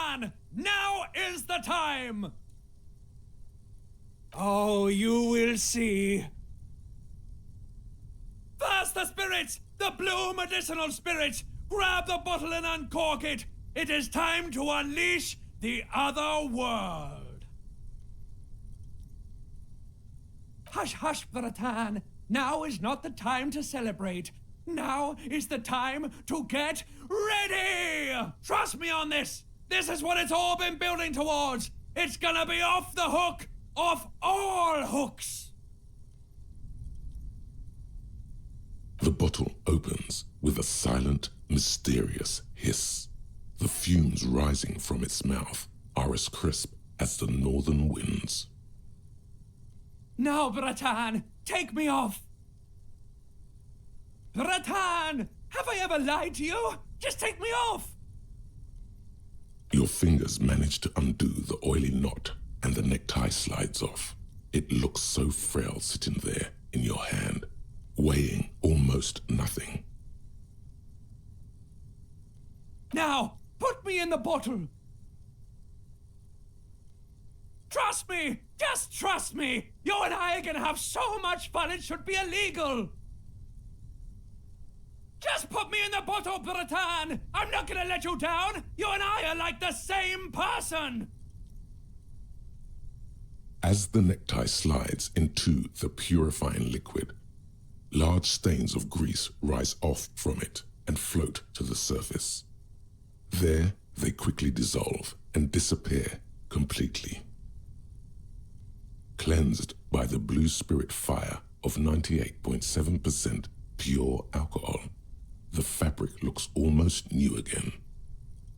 Bratan! Now is the time! Oh, you will see. First the spirits! The blue medicinal spirits! Grab the bottle and uncork it! It is time to unleash the other world! Hush, hush, Bratan! Now is not the time to celebrate. Now is the time to get ready! Trust me on this! This is what it's all been building towards! It's gonna be off the hook! Off all hooks! The bottle opens with a silent, mysterious hiss. The fumes rising from its mouth are as crisp as the northern winds. Now, Bratan, take me off! Bratan! Have I ever lied to you? Just take me off! Your fingers manage to undo the oily knot and the necktie slides off. It looks so frail sitting there in your hand, weighing almost nothing. Now, put me in the bottle! Trust me! Just trust me! You and I are gonna have so much fun it should be illegal! Just put me in the bottle, Bratan! I'm not gonna let you down! You and I are like the same person! As the necktie slides into the purifying liquid, large stains of grease rise off from it and float to the surface. There, they quickly dissolve and disappear completely. Cleansed by the blue spirit fire of 98.7% pure alcohol, the fabric looks almost new again.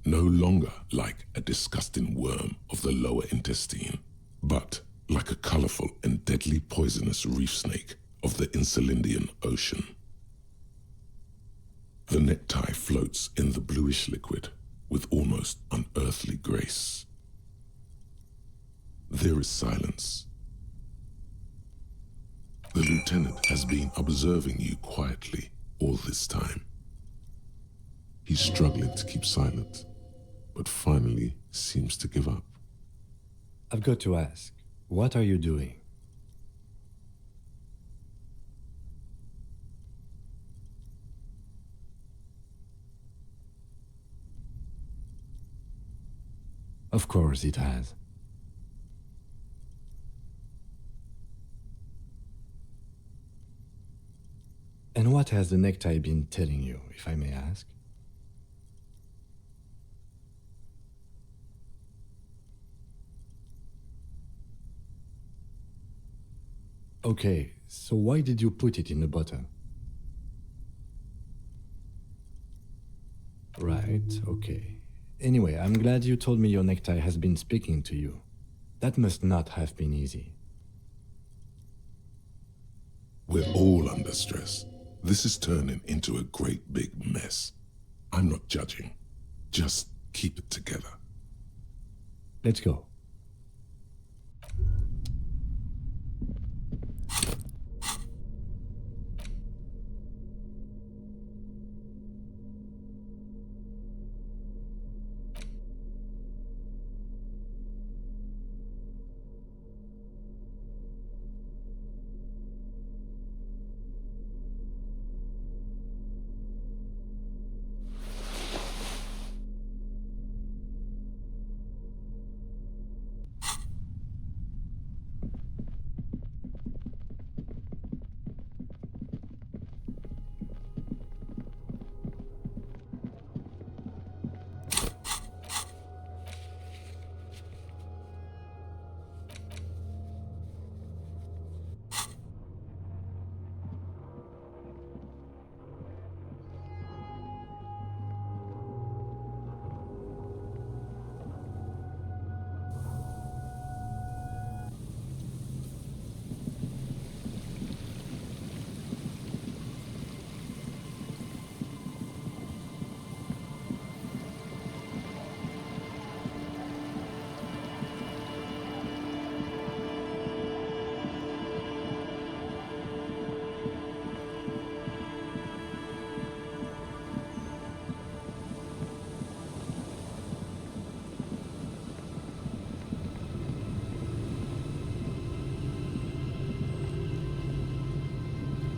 No longer like a disgusting worm of the lower intestine, but like a colorful and deadly poisonous reef snake of the Insulindian Ocean. The necktie floats in the bluish liquid with almost unearthly grace. There is silence. The lieutenant has been observing you quietly all this time. He's struggling to keep silent, but finally seems to give up. I've got to ask, what are you doing? Of course it has. And what has the necktie been telling you, if I may ask? Okay, so why did you put it in the bottle? Right, okay. Anyway, I'm glad you told me your necktie has been speaking to you. That must not have been easy. We're all under stress. This is turning into a great big mess. I'm not judging. Just keep it together. Let's go.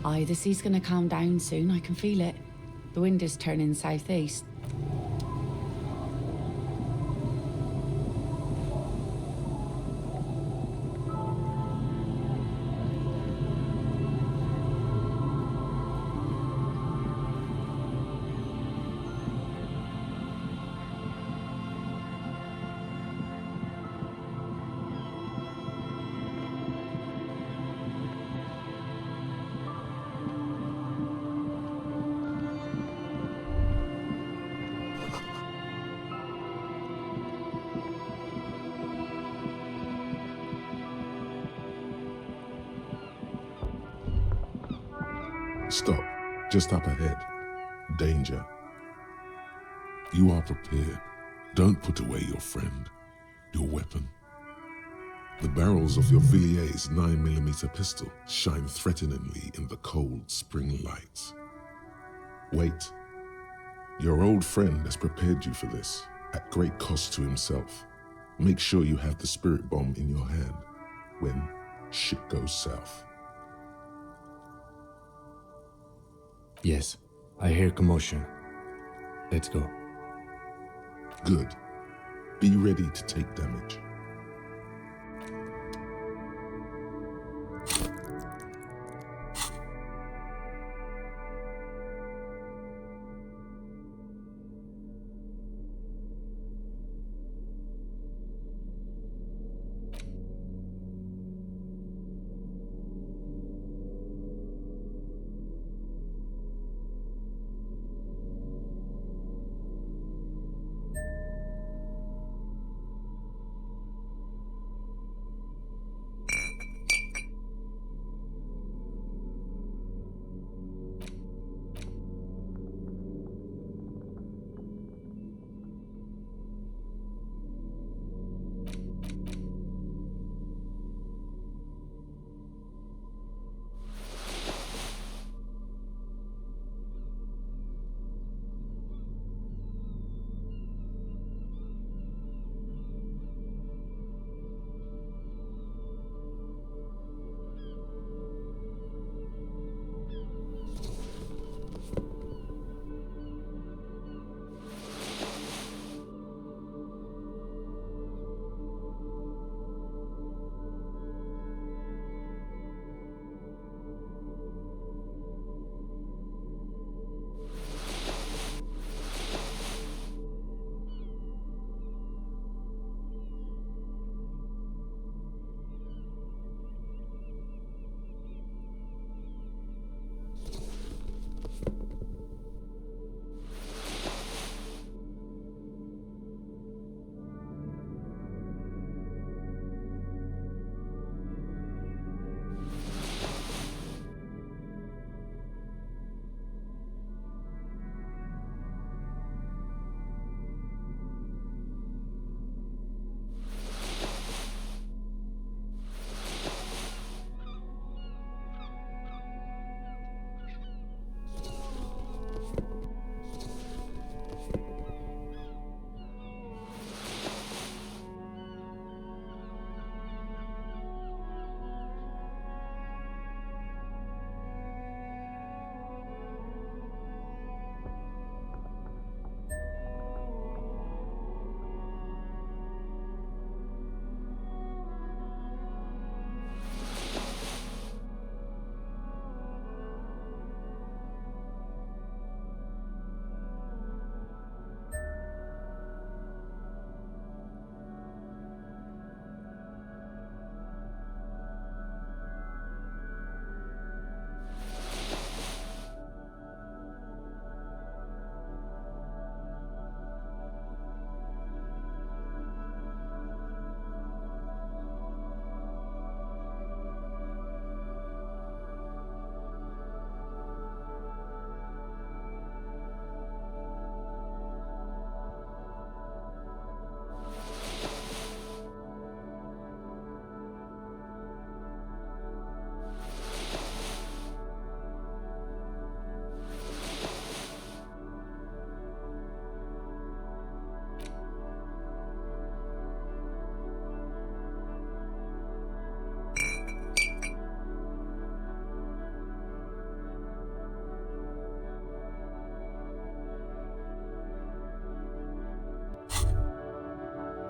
Aye, the sea's gonna calm down soon, I can feel it. The wind is turning southeast. Stop. Just up ahead. Danger. You are prepared. Don't put away your friend, your weapon. The barrels of your Villier's 9mm pistol shine threateningly in the cold spring lights. Wait. Your old friend has prepared you for this, at great cost to himself. Make sure you have the spirit bomb in your hand when shit goes south. Yes, I hear commotion. Let's go. Good. Be ready to take damage.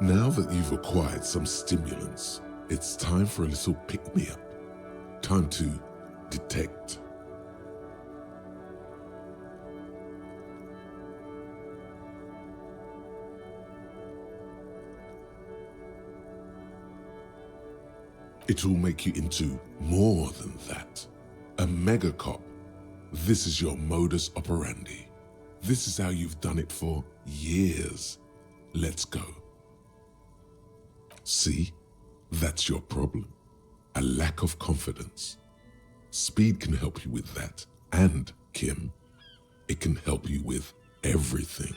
Now that you've acquired some stimulants, it's time for a little pick-me-up. Time to detect. It'll make you into more than that. A mega cop. This is your modus operandi. This is how you've done it for years. Let's go. See? That's your problem. A lack of confidence. Speed can help you with that. And, Kim, it can help you with everything.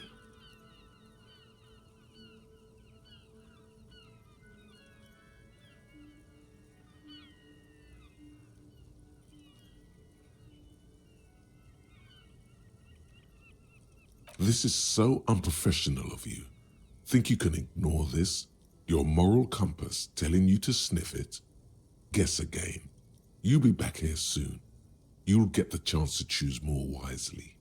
This is so unprofessional of you. Think you can ignore this? Your moral compass telling you to sniff it? Guess again. You'll be back here soon. You'll get the chance to choose more wisely.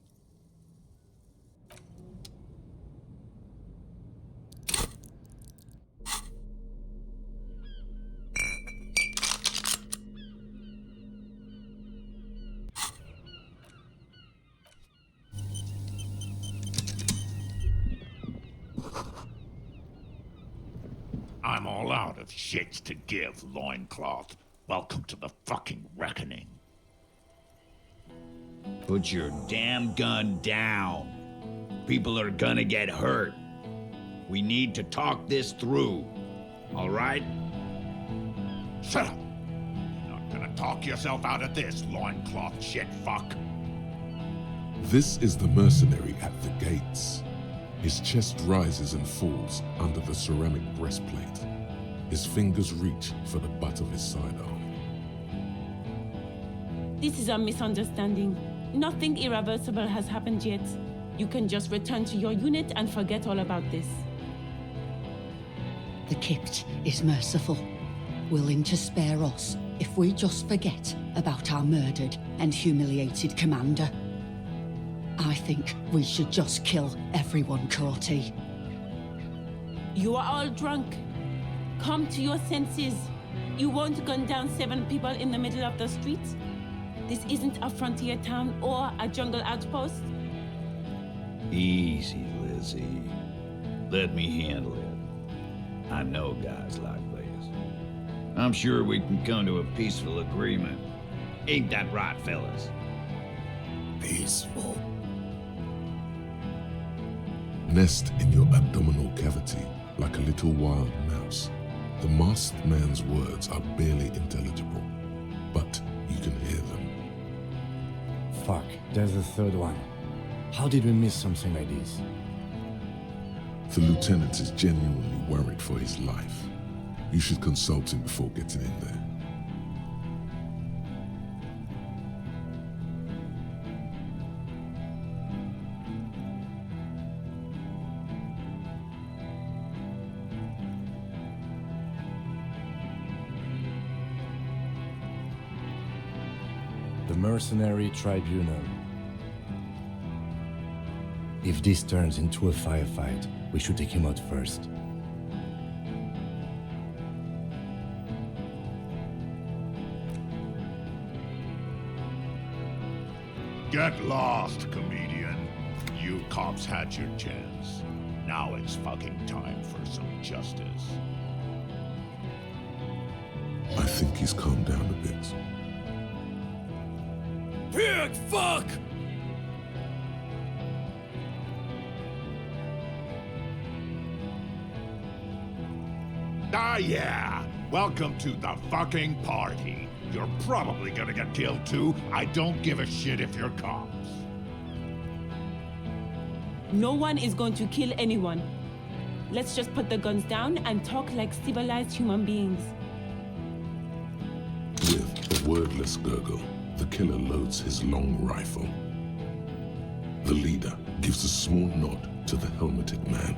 I'm all out of shits to give, loincloth. Welcome to the fucking reckoning. Put your damn gun down. People are gonna get hurt. We need to talk this through. All right? Shut up! You're not gonna talk yourself out of this, loincloth shit fuck. This is the mercenary at the gates. His chest rises and falls under the ceramic breastplate. His fingers reach for the butt of his sidearm. This is a misunderstanding. Nothing irreversible has happened yet. You can just return to your unit and forget all about this. The Kipt is merciful, willing to spare us if we just forget about our murdered and humiliated commander. I think we should just kill everyone, Corty. You are all drunk. Come to your senses. You won't gun down 7 people in the middle of the street. This isn't a frontier town or a jungle outpost. Easy, Lizzie. Let me handle it. I know guys like this. I'm sure we can come to a peaceful agreement. Ain't that right, fellas? Peaceful. Nest in your abdominal cavity like a little wild mouse. The masked man's words are barely intelligible, but you can hear them. Fuck, there's a third one. How did we miss something like this? The lieutenant is genuinely worried for his life. You should consult him before getting in there. The Mercenary Tribunal. If this turns into a firefight, we should take him out first. Get lost, comedian. You cops had your chance. Now it's fucking time for some justice. I think he's calmed down a bit. Pig fuck! Ah, yeah. Welcome to the fucking party. You're probably gonna get killed too. I don't give a shit if you're cops. No one is going to kill anyone. Let's just put the guns down and talk like civilized human beings. With a wordless gurgle, the killer loads his long rifle. The leader gives a small nod to the helmeted man.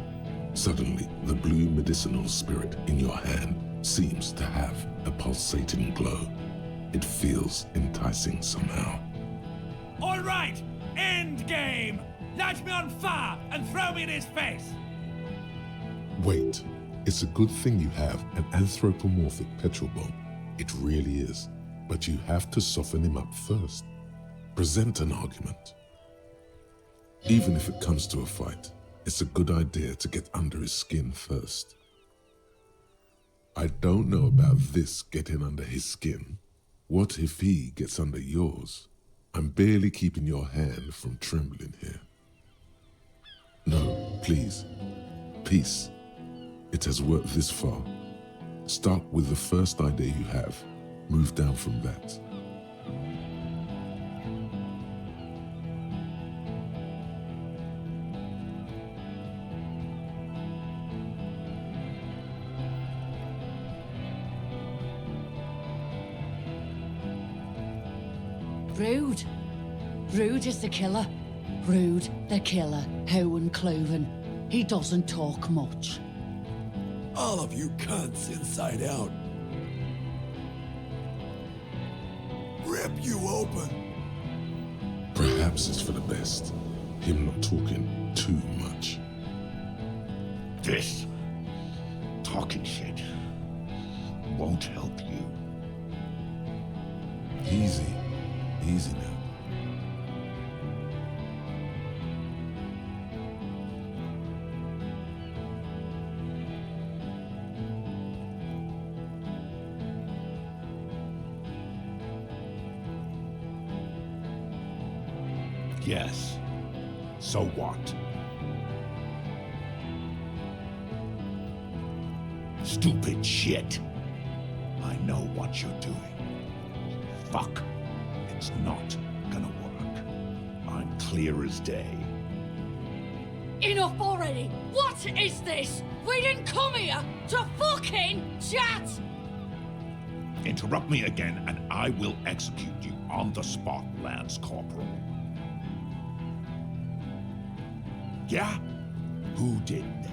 Suddenly, the blue medicinal spirit in your hand seems to have a pulsating glow. It feels enticing somehow. All right, end game! Light me on fire and throw me in his face! Wait, It's a good thing you have an anthropomorphic petrol bomb. It really is. But you have to soften him up first. Present an argument. Even if it comes to a fight, it's a good idea to get under his skin first. I don't know about this getting under his skin. What if he gets under yours? I'm barely keeping your hand from trembling here. No, please. Peace. It has worked this far. Start with the first idea you have. Move down from that. Rude. Rude is the killer. Rude, the killer. Owen Cloven. He doesn't talk much. All of you cunts inside out. Rip you open. Perhaps it's for the best. Him not talking too much. This talking shit won't help you. Easy. Easy now. Yes. So what? Stupid shit. I know what you're doing. Fuck. It's not gonna work. I'm clear as day. Enough already! What is this? We didn't come here to fucking chat! Interrupt me again and I will execute you on the spot, Lance Corporal. Yeah? Who did then?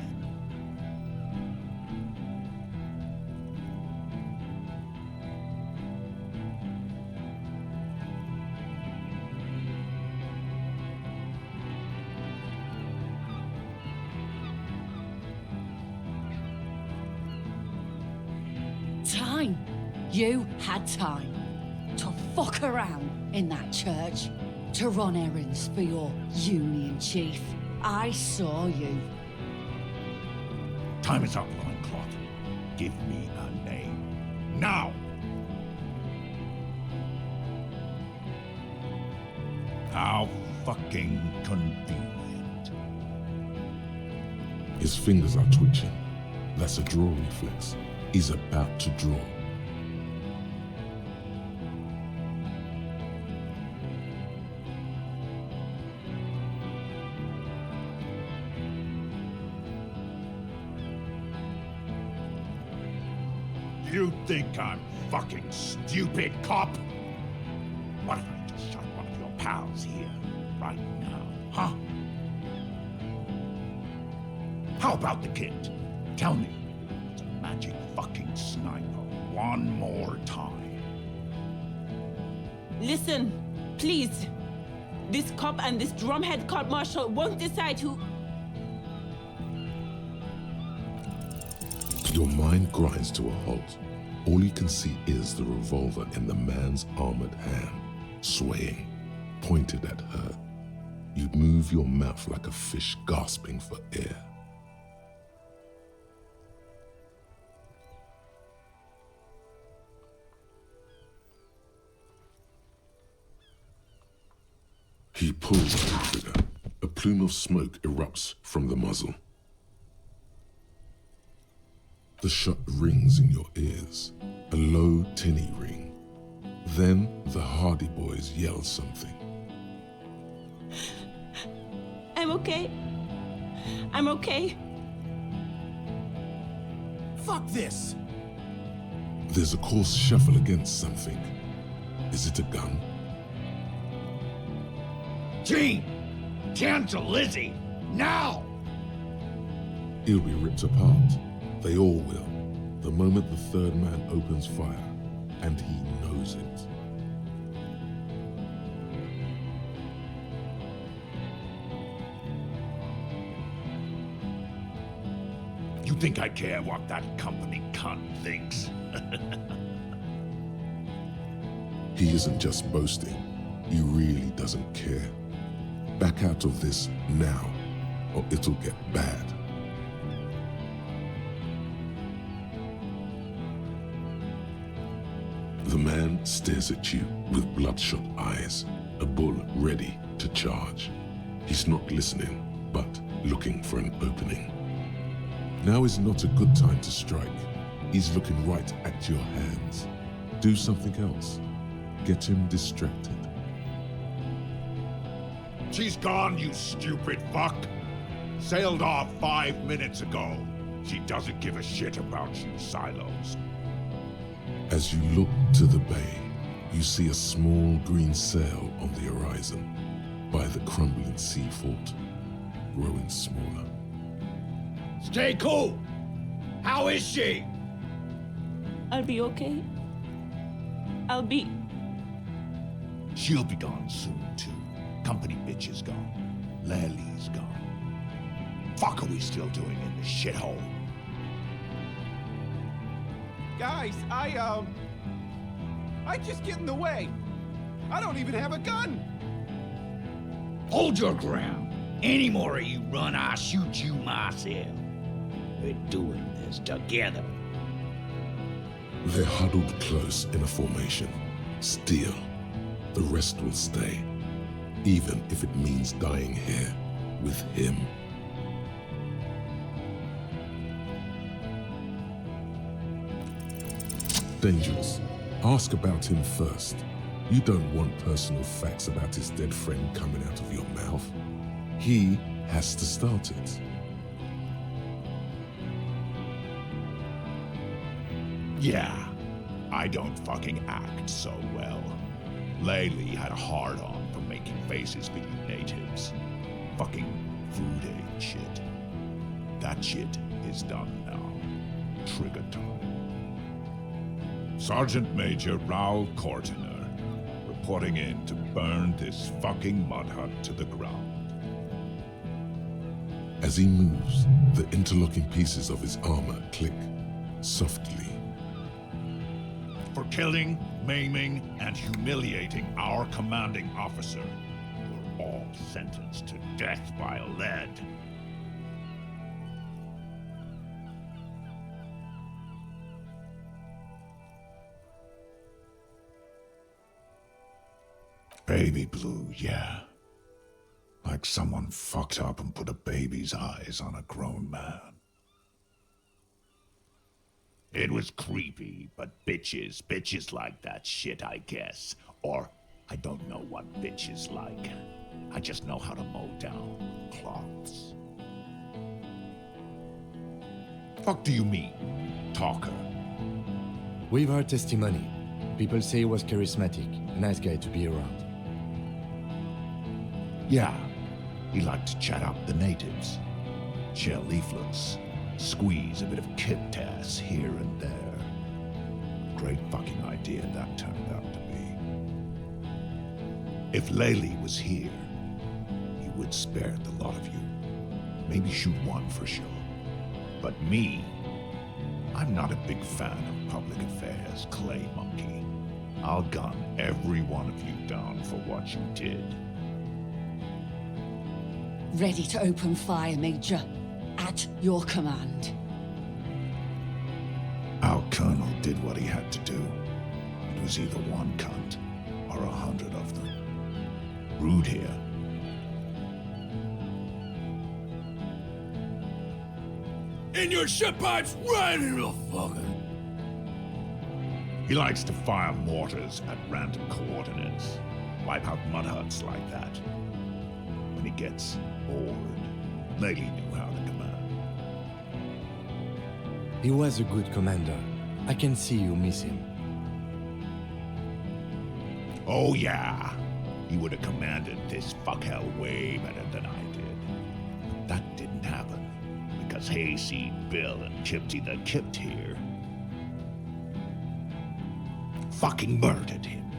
Time. You had time to fuck around in that church, to run errands for your union chief. I saw you. Time is up, Loincloth. Give me a name. Now! How fucking convenient. His fingers are twitching. That's a draw reflex. He's about to draw. You think I'm fucking stupid, cop? What if I just shot one of your pals here, right now, huh? How about the kid? Tell me, it's a magic fucking sniper one more time. Listen, please. This cop and this drumhead cop marshal won't decide who... Your mind grinds to a halt. All you can see is the revolver in the man's armored hand, swaying, pointed at her. You move your mouth like a fish gasping for air. He pulls the trigger. A plume of smoke erupts from the muzzle. The shot rings in your ears, a low, tinny ring. Then the Hardy Boys yell something. I'm okay. I'm okay. Fuck this! There's a coarse shuffle against something. Is it a gun? Gene! Turn to Lizzie! Now! He'll be ripped apart. They all will. The moment the third man opens fire, and he knows it. You You think I care what that company cunt thinks? He isn't just boasting. He really doesn't care. Back out of this now, or it'll get bad. The man stares at you with bloodshot eyes, a bull ready to charge. He's not listening, but looking for an opening. Now is not a good time to strike. He's looking right at your hands. Do something else. Get him distracted. She's gone, you stupid fuck. Sailed off 5 minutes ago. She doesn't give a shit about you, Silos. As you look to the bay, you see a small green sail on the horizon by the crumbling sea fort, growing smaller. Stay cool! How is she? I'll be okay. She'll be gone soon, too. Company bitch is gone. Lely's gone. Fuck are we still doing in this shithole? Guys, I just get in the way. I don't even have a gun. Hold your ground. Any more of you run, I'll shoot you myself. We're doing this together. They're huddled close in a formation. Still, the rest will stay, even if it means dying here with him. Dangerous. Ask about him first. You don't want personal facts about his dead friend coming out of your mouth. He has to start it. Yeah, I don't fucking act so well. Lely had a hard-on for making faces with you natives. Fucking food aid shit. That shit is done now. Trigger time. Sergeant Major Raoul Cortiner, reporting in to burn this fucking mud hut to the ground. As he moves, the interlocking pieces of his armor click softly. For killing, maiming, and humiliating our commanding officer, you're all sentenced to death by lead. Baby blue, yeah. Like someone fucked up and put a baby's eyes on a grown man. It was creepy, but bitches like that shit, I guess. Or, I don't know what bitches like. I just know how to mow down cloths. Fuck do you mean, talker? We've heard testimony. People say he was charismatic, a nice guy to be around. Yeah, he liked to chat up the natives. Share leaflets, squeeze a bit of kit-tass here and there. Great fucking idea that turned out to be. If Lely was here, he would spare the lot of you. Maybe shoot one for sure. But me, I'm not a big fan of public affairs, clay monkey. I'll gun every one of you down for what you did. Ready to open fire, Major. At your command. Our colonel did what he had to do. It was either one cunt or 100 of them. Rude here. In your ship pipes, right in the fucking... He likes to fire mortars at random coordinates. Wipe out mud huts like that. When he gets bored, Lely knew how to command. He was a good commander. I can see you miss him. Oh yeah, he would have commanded this fuckhell way better than I did. But that didn't happen, because Hayseed Bill and Kipty the Kipt here fucking murdered him.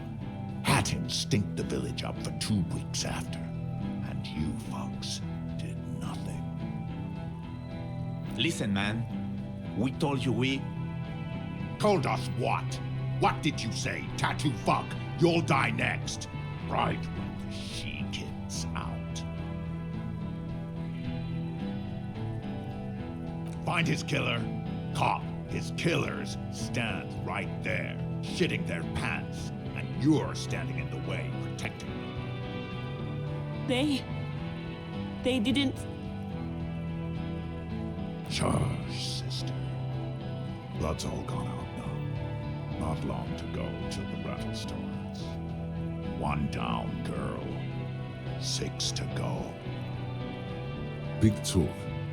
Had him stink the village up for 2 weeks after. And you fucks did nothing. Listen, man. We told you we... Told us what? What did you say? Tattoo fuck. You'll die next. Right when the she-kid's out. Find his killer. Cop, his killers stand right there, shitting their pants, and you're standing in the way, protecting them. They didn't... Shush, sister. Blood's all gone out now. Not long to go till the rattle starts. 1 down, girl. 6 to go. Big talk,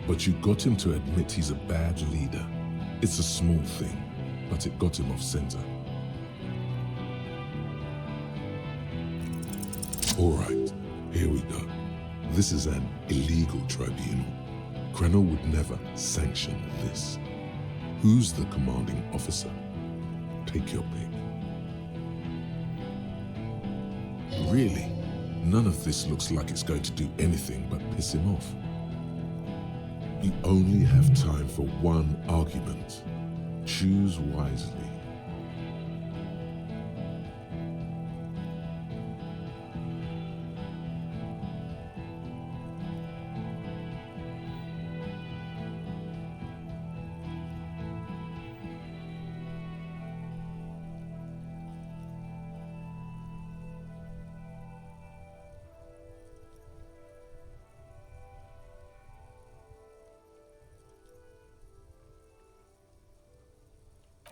but you got him to admit he's a bad leader. It's a small thing, but it got him off center. All right, here we go. This is an illegal tribunal. Krenner would never sanction this. Who's the commanding officer? Take your pick. Really? None of this looks like it's going to do anything but piss him off. You only have time for one argument. Choose wisely.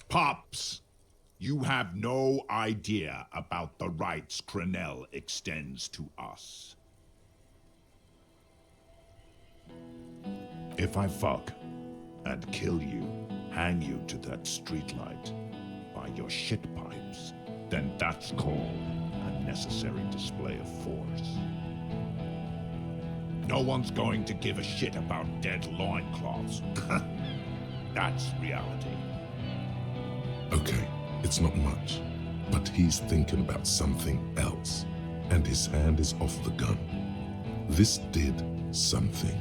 Pops, you have no idea about the rights Crenell extends to us. If I fuck and kill you, hang you to that streetlight by your shit pipes, then that's called a necessary display of force. No one's going to give a shit about dead loincloths. That's reality. Okay, it's not much, but he's thinking about something else, and his hand is off the gun. This did something.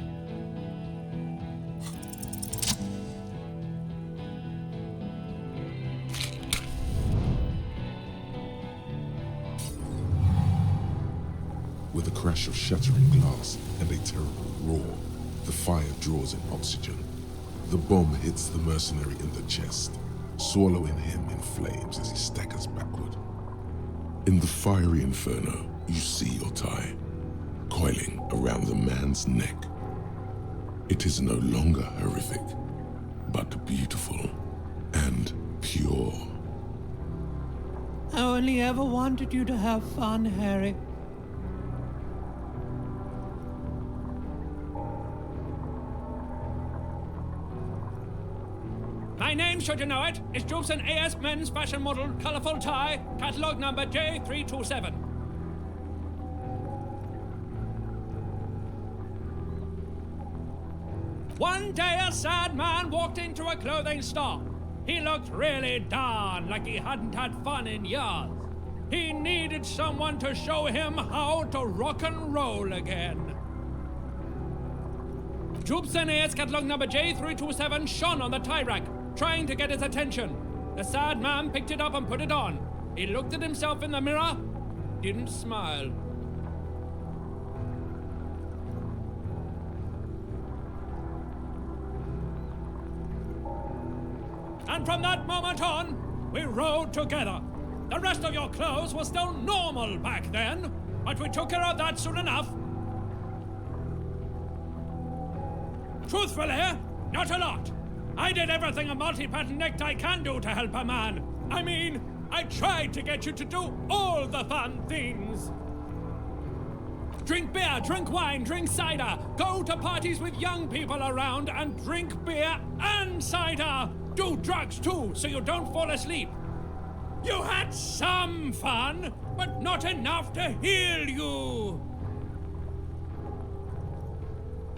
With a crash of shattering glass and a terrible roar, the fire draws in oxygen. The bomb hits the mercenary in the chest, swallowing him in flames as he staggers backward. In the fiery inferno, you see your tie, coiling around the man's neck. It is no longer horrific, but beautiful and pure. I only ever wanted you to have fun, Harry. My name, should you know it, is Jobson AS Men's Fashion Model, Colourful Tie, catalogue number J327. One day a sad man walked into a clothing store. He looked really darn like he hadn't had fun in years. He needed someone to show him how to rock and roll again. Jobson AS catalogue number J327 shone on the tie rack, trying to get his attention. The sad man picked it up and put it on. He looked at himself in the mirror, didn't smile. And from that moment on, we rode together. The rest of your clothes were still normal back then, but we took care of that soon enough. Truthfully, not a lot. I did everything a multi-pattern necktie can do to help a man. I mean, I tried to get you to do all the fun things. Drink beer, drink wine, drink cider. Go to parties with young people around and drink beer and cider. Do drugs too, so you don't fall asleep. You had some fun, but not enough to heal you.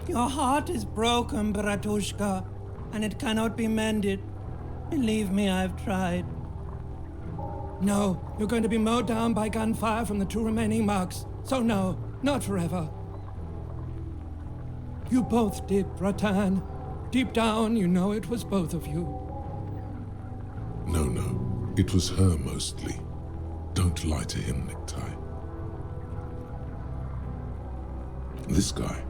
Your heart is broken, Bratushka, and it cannot be mended. Believe me, I've tried. No, you're going to be mowed down by gunfire from the 2 remaining mugs. So no, not forever. You both did, Bratan. Deep down, you know it was both of you. No, it was her mostly. Don't lie to him, Necktie. This guy,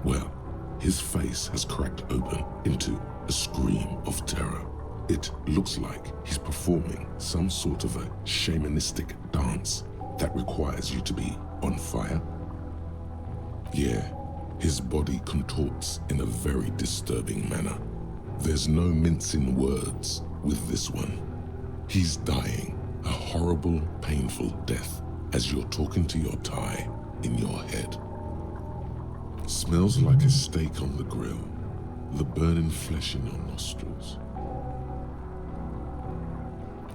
well, his face has cracked open into a scream of terror. It looks like he's performing some sort of a shamanistic dance that requires you to be on fire. Yeah, his body contorts in a very disturbing manner. There's no mincing words with this one. He's dying a horrible, painful death as you're talking to your tie in your head. Smells like a steak on the grill, the burning flesh in your nostrils.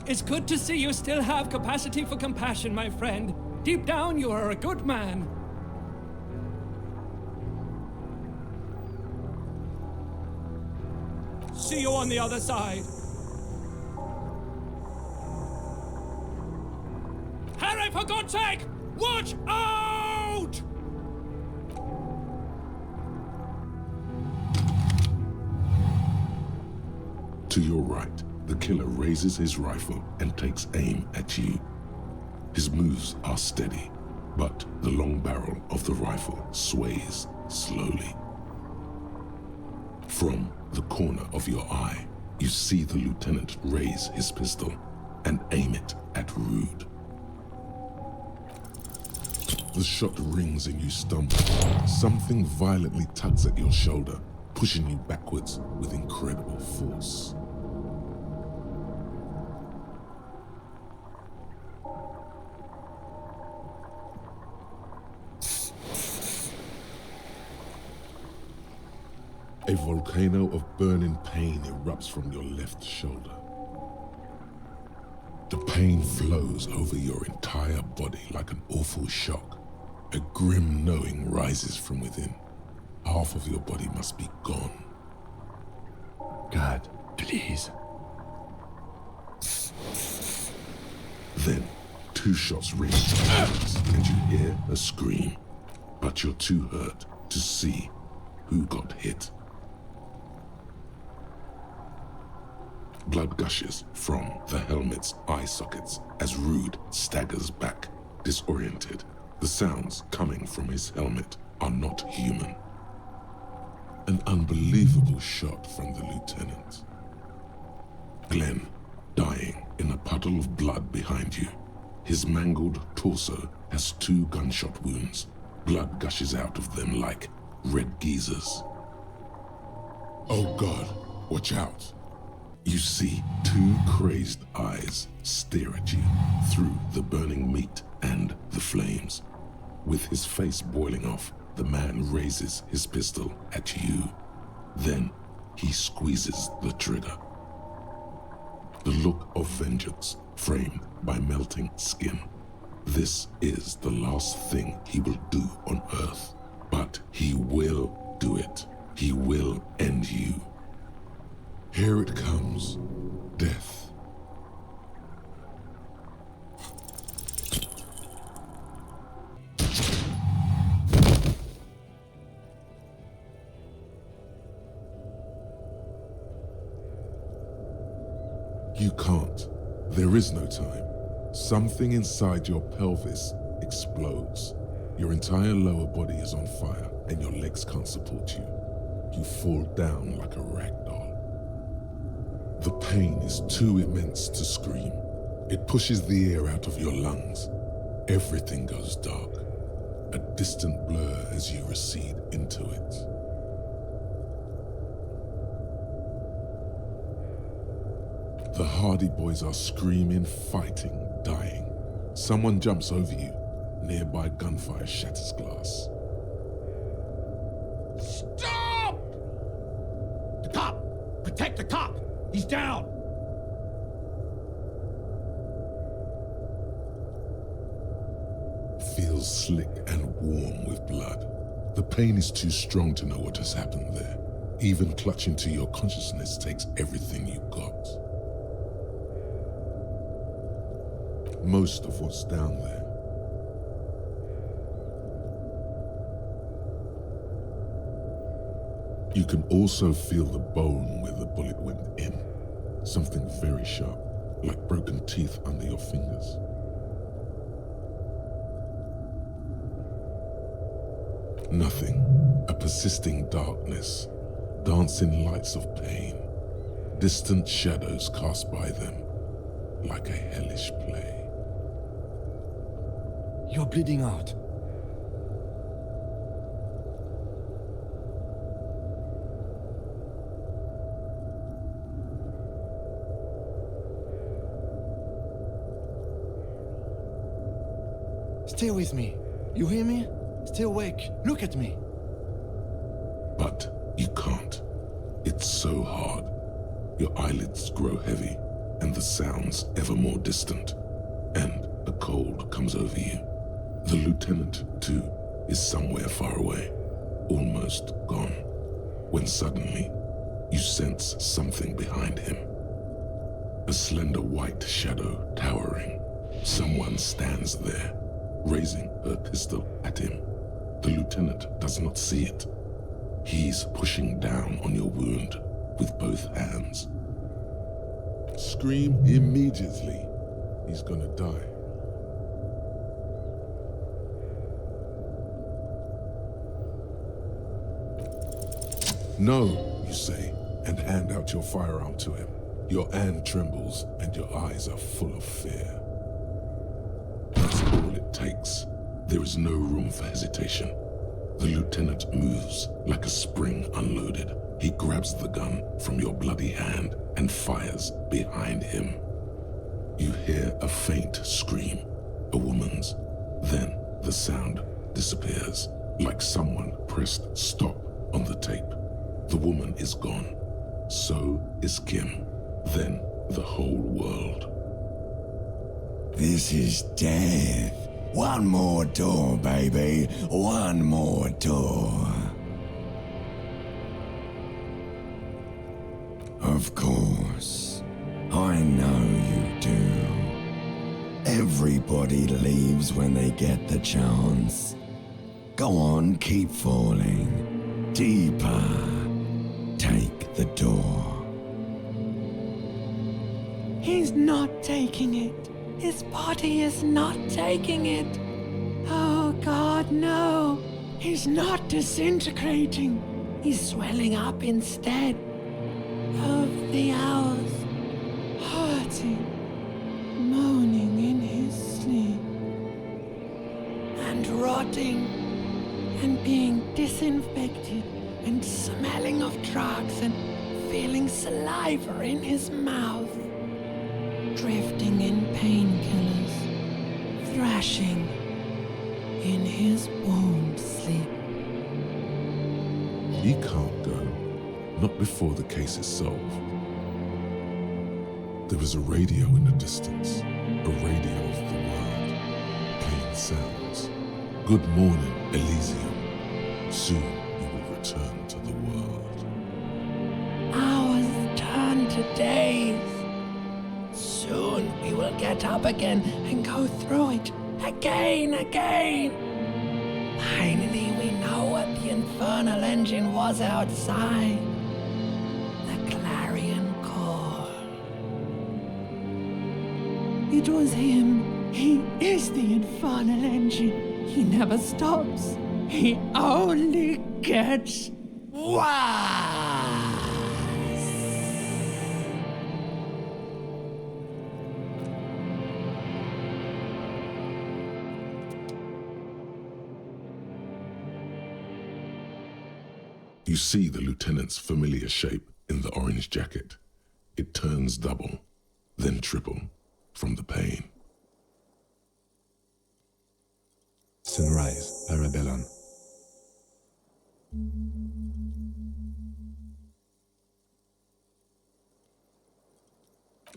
It's good to see you still have capacity for compassion, my friend. Deep down, you are a good man. See you on the other side. Harry, for God's sake! Watch out! To your right, the killer raises his rifle and takes aim at you. His moves are steady, but the long barrel of the rifle sways slowly. From the corner of your eye, you see the lieutenant raise his pistol and aim it at Rude. The shot rings and you stumble. Something violently tugs at your shoulder, pushing you backwards with incredible force. A volcano of burning pain erupts from your left shoulder. The pain flows over your entire body like an awful shock. A grim knowing rises from within. Half of your body must be gone. God, please. Then, 2 shots ring out and you hear a scream. But you're too hurt to see who got hit. Blood gushes from the helmet's eye sockets as Rude staggers back, disoriented. The sounds coming from his helmet are not human. An unbelievable shot from the lieutenant. Glenn, dying in a puddle of blood behind you. His mangled torso has 2 gunshot wounds. Blood gushes out of them like red geysers. Oh God, watch out. You see 2 crazed eyes stare at you through the burning meat and the flames. With his face boiling off, the man raises his pistol at you. Then he squeezes the trigger. The look of vengeance framed by melting skin. This is the last thing he will do on Earth. But he will do it. He will end you. Here it comes, death. You can't. There is no time. Something inside your pelvis explodes. Your entire lower body is on fire and your legs can't support you. You fall down like a rag doll. The pain is too immense to scream. It pushes the air out of your lungs. Everything goes dark. A distant blur as you recede into it. The Hardy Boys are screaming, fighting, dying. Someone jumps over you. Nearby gunfire shatters glass. Stop! The cop! Protect the cop! He's down! Feels slick and warm with blood. The pain is too strong to know what has happened there. Even clutching to your consciousness takes everything you got. Most of what's down there. You can also feel the bone where the bullet went in. Something very sharp, like broken teeth under your fingers. Nothing. A persisting darkness. Dancing lights of pain. Distant shadows cast by them, like a hellish play. You're bleeding out. Stay with me. You hear me? Stay awake. Look at me. But you can't. It's so hard. Your eyelids grow heavy, and the sounds ever more distant. And a cold comes over you. The lieutenant, too, is somewhere far away, almost gone, when suddenly you sense something behind him. A slender white shadow towering. Someone stands there, raising her pistol at him. The lieutenant does not see it. He's pushing down on your wound with both hands. Scream immediately. He's gonna die. No, you say, and hand out your firearm to him. Your hand trembles and your eyes are full of fear. That's all it takes. There is no room for hesitation. The lieutenant moves like a spring unloaded. He grabs the gun from your bloody hand and fires behind him. You hear a faint scream, a woman's. Then the sound disappears, like someone pressed stop on the tape. The woman is gone. So is Kim. Then the whole world. This is death. One more door, baby. One more door. Of course. I know you do. Everybody leaves when they get the chance. Go on, keep falling. Deeper. Take the door. He's not taking it. His body is not taking it. Oh God, no. He's not disintegrating. He's swelling up instead. Of the hours, hurting, moaning in his sleep, and rotting, and being disinfected, and smelling of drugs, and feeling saliva in his mouth, drifting in painkillers, thrashing in his womb sleep. He can't go. Not before the case is solved. There is a radio in the distance, a radio of the world, playing sounds. Good morning, Elysium. Soon you will return to the world. Hours turn to days. Soon we will get up again and go through it again. Finally we know what the infernal engine was outside. It was him. He is the infernal engine. He never stops. He only gets worse. You see the lieutenant's familiar shape in the orange jacket. It turns double, then triple. From the pain. Sunrise, Parabellum.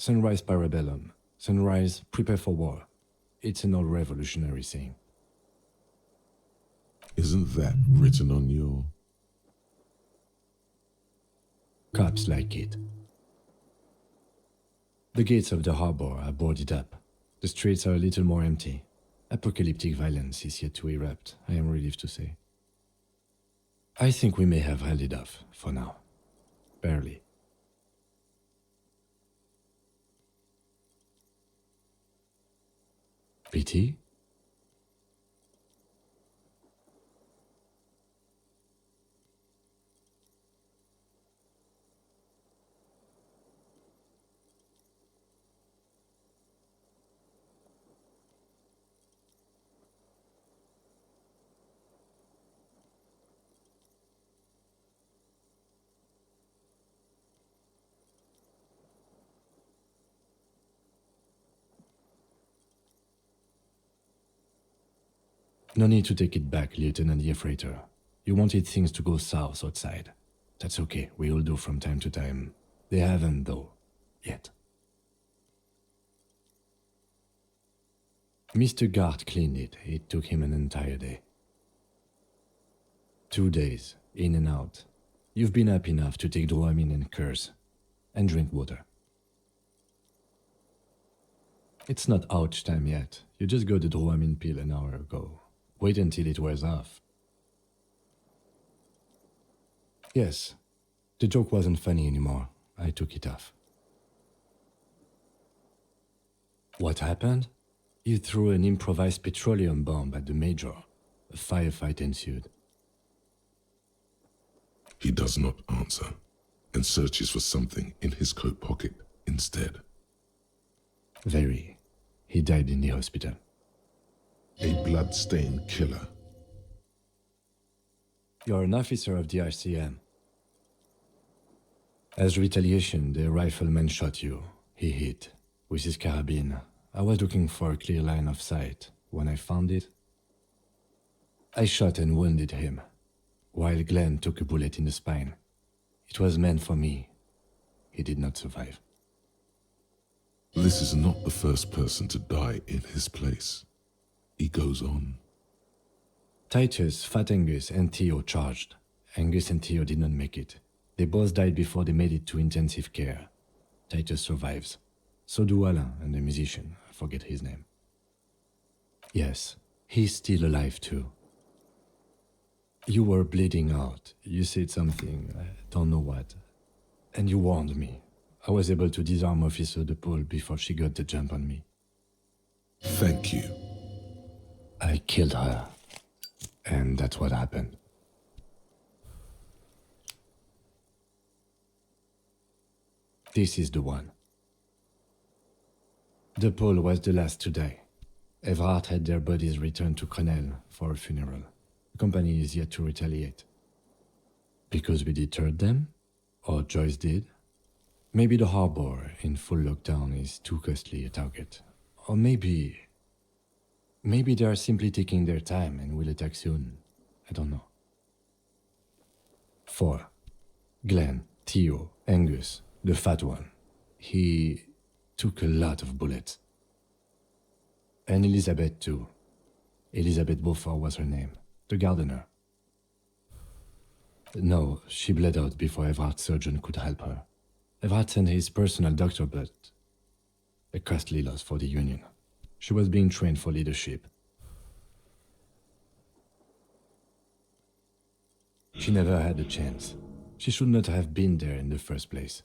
Sunrise, Parabellum. Sunrise, prepare for war. It's an old revolutionary saying. Isn't that written on your... Cops like it. The gates of the harbor are boarded up. The streets are a little more empty. Apocalyptic violence is yet to erupt, I am relieved to say. I think we may have held it off for now. Barely. PT? No need to take it back, Lieutenant Yefrater. You wanted things to go south outside. That's okay, we all do from time to time. They haven't, though. Yet. Mr. Gart cleaned it. It took him an entire day. 2 days, in and out. You've been up enough to take Dramamine and curse. And drink water. It's not ouch time yet. You just got the Dramamine pill an hour ago. Wait until it wears off. Yes, the joke wasn't funny anymore. I took it off. What happened? You threw an improvised petroleum bomb at the Major. A firefight ensued. He does not answer, and searches for something in his coat pocket instead. Very. He died in the hospital. A blood-stained killer. You're an officer of the RCM. As retaliation, the rifleman shot you. He hit. With his carabine. I was looking for a clear line of sight. When I found it, I shot and wounded him, while Glenn took a bullet in the spine. It was meant for me. He did not survive. This is not the first person to die in his place. He goes on. Titus, Fat Angus, and Theo charged. Angus and Theo did not make it. They both died before they made it to intensive care. Titus survives. So do Alain and the musician. I forget his name. Yes, he's still alive too. You were bleeding out. You said something, I don't know what. And you warned me. I was able to disarm Officer DePaul before she got the jump on me. Thank you. I killed her. And that's what happened. This is the one. DePaul was the last to die. Everard had their bodies returned to Crenel for a funeral. The company is yet to retaliate. Because we deterred them? Or Joyce did? Maybe the harbor in full lockdown is too costly a target. Or maybe they are simply taking their time and will attack soon. I don't know. 4. Glenn, Theo, Angus, the fat one. He took a lot of bullets. And Elizabeth too. Elizabeth Beaufort was her name. The gardener. No, she bled out before Everard's surgeon could help her. Everard sent his personal doctor, but a costly loss for the Union. She was being trained for leadership. She never had a chance. She should not have been there in the first place.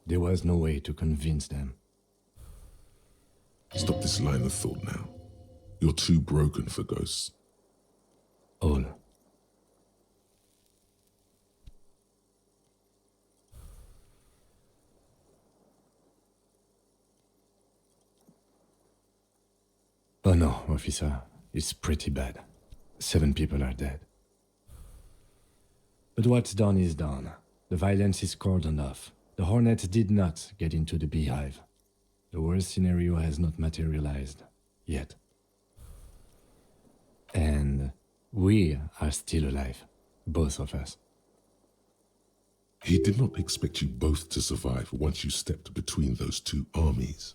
There was no way to convince them. Stop this line of thought now. You're too broken for ghosts. All. Oh no, officer. It's pretty bad. 7 people are dead. But what's done is done. The violence is cordoned off. The Hornets did not get into the beehive. The worst scenario has not materialized. Yet. And we are still alive. Both of us. He did not expect you both to survive once you stepped between those two armies.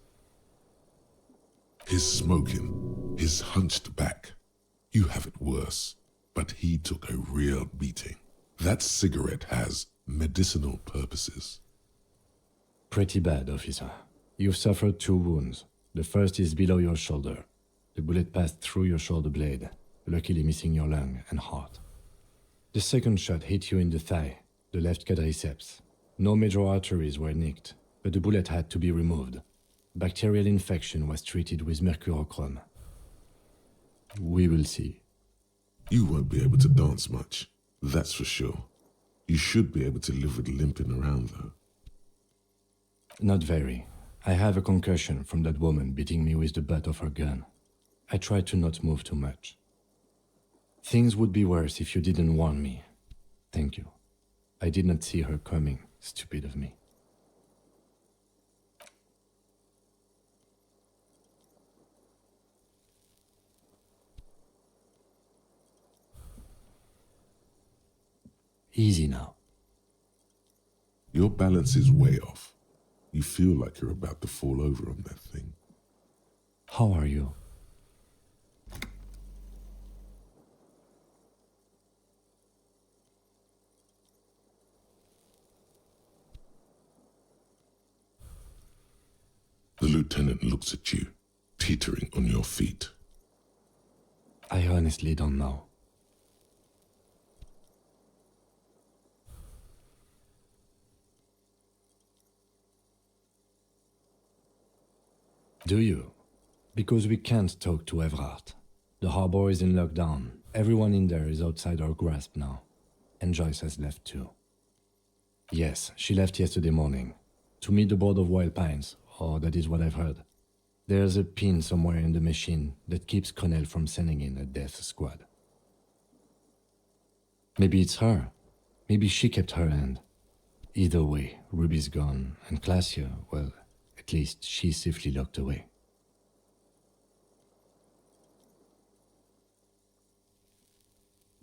His smoking, his hunched back. You have it worse, but he took a real beating. That cigarette has medicinal purposes. Pretty bad, officer. You've suffered 2 wounds. The first is below your shoulder. The bullet passed through your shoulder blade, luckily missing your lung and heart. The The second shot hit you in the thigh, the left quadriceps. No major arteries were nicked, but the bullet had to be removed. Bacterial infection was treated with mercurochrome. We will see. You won't be able to dance much, that's for sure. You should be able to live with limping around, though. Not very. I have a concussion from that woman beating me with the butt of her gun. I tried to not move too much. Things would be worse if you didn't warn me. Thank you. I did not see her coming. Stupid of me. Easy now. Your balance is way off. You feel like you're about to fall over on that thing. How are you? The lieutenant looks at you, teetering on your feet. I honestly don't know. Do you? Because we can't talk to Everhart. The harbor is in lockdown. Everyone in there is outside our grasp now. And Joyce has left too. Yes, she left yesterday morning. To meet the board of Wild Pines, or that is what I've heard. There's a pin somewhere in the machine that keeps Connell from sending in a death squad. Maybe it's her. Maybe she kept her end. Either way, Ruby's gone, and Classia, well, at least she's safely locked away.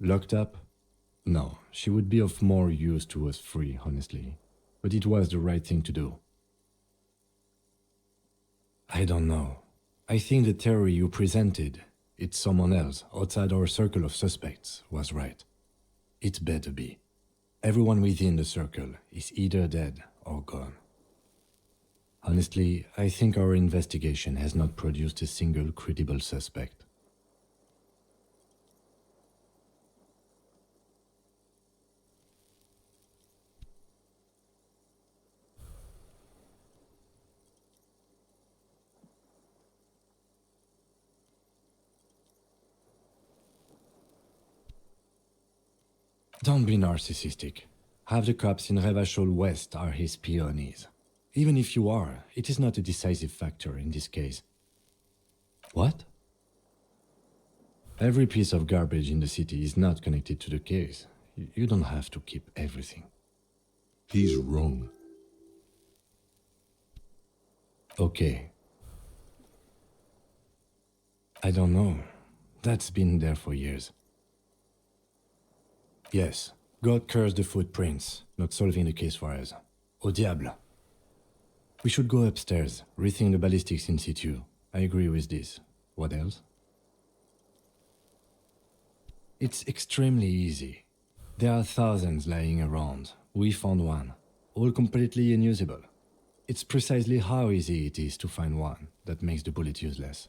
Locked up? No, she would be of more use to us free, honestly. But it was the right thing to do. I don't know. I think the theory you presented, it's someone else outside our circle of suspects, was right. It better be. Everyone within the circle is either dead or gone. Honestly, I think our investigation has not produced a single credible suspect. Don't be narcissistic. Half the cops in Revachol West are his peonies. Even if you are, it is not a decisive factor in this case. What? Every piece of garbage in the city is not connected to the case. You don't have to keep everything. He's wrong. Okay. I don't know. That's been there for years. Yes, God cursed the footprints, not solving the case for us. Au diable. We should go upstairs, rethink the ballistics in situ. I agree with this. What else? It's extremely easy. There are thousands lying around. We found one, all completely unusable. It's precisely how easy it is to find one that makes the bullet useless.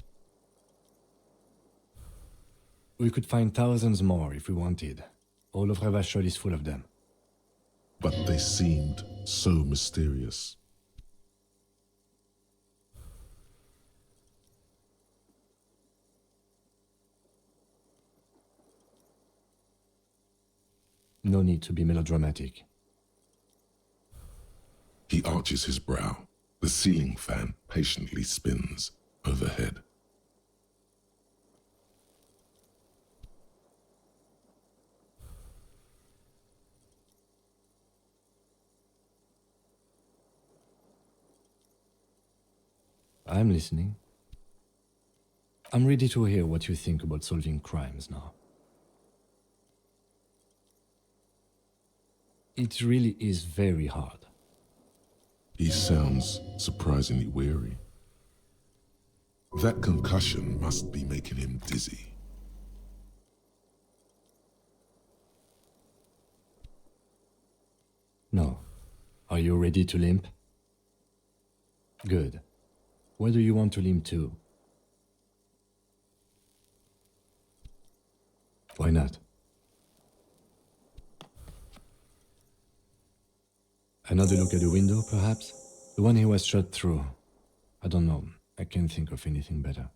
We could find thousands more if we wanted. All of Revachol is full of them. But they seemed so mysterious. No need to be melodramatic. He arches his brow. The ceiling fan patiently spins overhead. I'm listening. I'm ready to hear what you think about solving crimes now. It really is very hard. He sounds surprisingly weary. That concussion must be making him dizzy. No. Are you ready to limp? Good. Where do you want to limp to? Why not? Another look at the window, perhaps? The one he was shot through. I don't know. I can't think of anything better.